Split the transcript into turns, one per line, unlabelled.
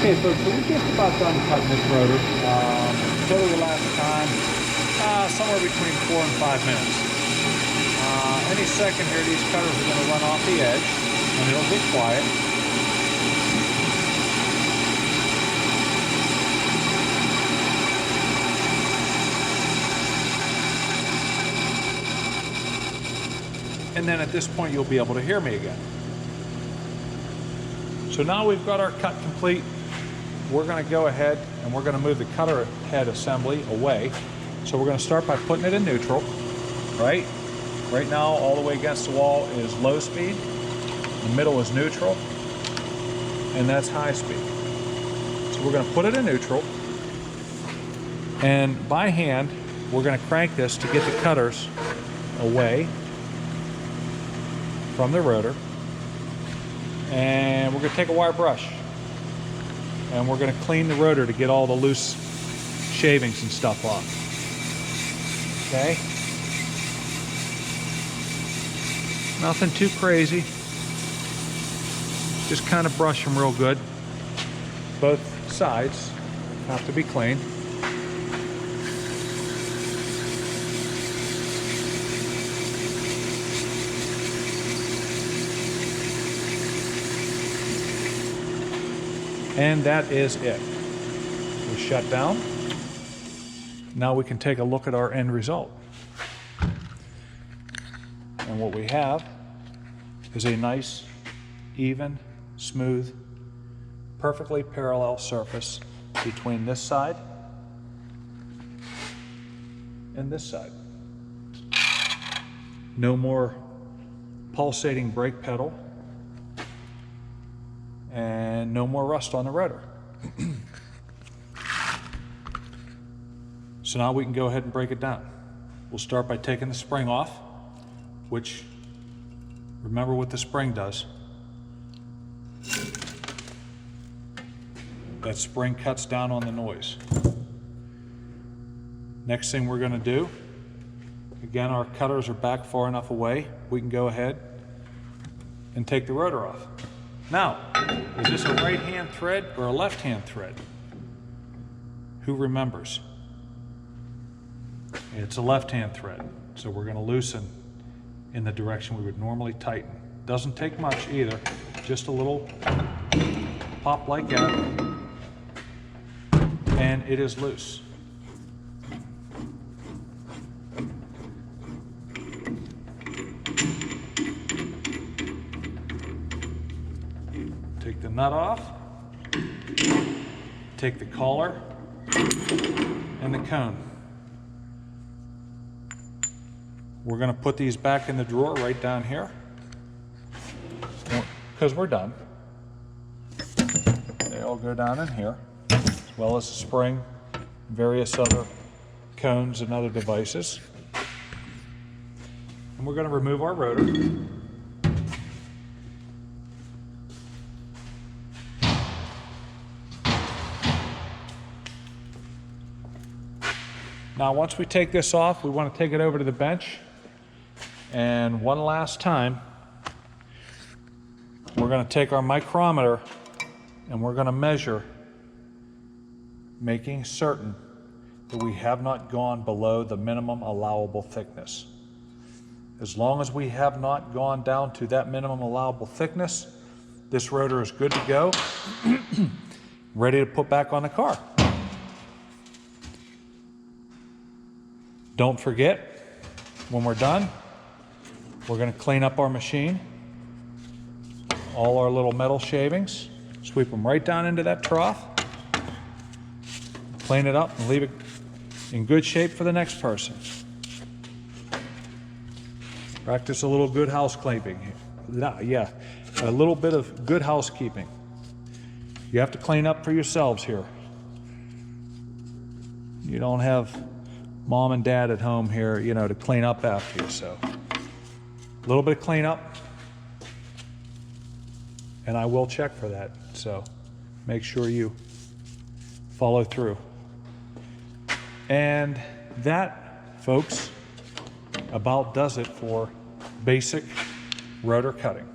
Okay, folks, so we're just about done cutting this rotor. Total elapsed time, somewhere between 4 and 5 minutes. Any second here, these cutters are going to run off the edge, and it'll get quiet. And then at this point, you'll be able to hear me again. So now we've got our cut complete. We're going to go ahead and we're going to move the cutter head assembly away. So we're going to start by putting it in neutral, right? Right now, all the way against the wall is low speed. The middle is neutral, and that's high speed. So we're going to put it in neutral, and by hand, we're going to crank this to get the cutters away from the rotor. And we're going to take a wire brush, and we're going to clean the rotor to get all the loose shavings and stuff off. Okay? Nothing too crazy. Just kind of brush them real good. Both sides have to be clean. And that is it. We shut down. Now we can take a look at our end result. And what we have is a nice, even, smooth, perfectly parallel surface between this side and this side. No more pulsating brake pedal, and no more rust on the rotor. So now we can go ahead and break it down. We'll start by taking the spring off, which, remember what the spring does. That spring cuts down on the noise. Next thing we're going to do, again, our cutters are back far enough away, we can go ahead and take the rotor off. Now, is this a right-hand thread or a left-hand thread? Who remembers? It's a left-hand thread, so we're going to loosen in the direction we would normally tighten. Doesn't take much either, just a little pop like that, and it is loose. Take the nut off, take the collar and the cone. We're going to put these back in the drawer right down here because we're done. They all go down in here, as well as the spring, various other cones and other devices. And we're going to remove our rotor. Now, once we take this off, we want to take it over to the bench. And one last time, we're going to take our micrometer and we're going to measure, making certain that we have not gone below the minimum allowable thickness. As long as we have not gone down to that minimum allowable thickness, this rotor is good to go, ready to put back on the car. Don't forget, when we're done, we're going to clean up our machine, all our little metal shavings, sweep them right down into that trough, clean it up and leave it in good shape for the next person. Practice a little good house cleaning. Yeah, a little bit of good housekeeping. You have to clean up for yourselves here. You don't have mom and dad at home here, you know, to clean up after you. So a little bit of cleanup, and I will check for that. So make sure you follow through. And that, folks, about does it for basic rotor cutting.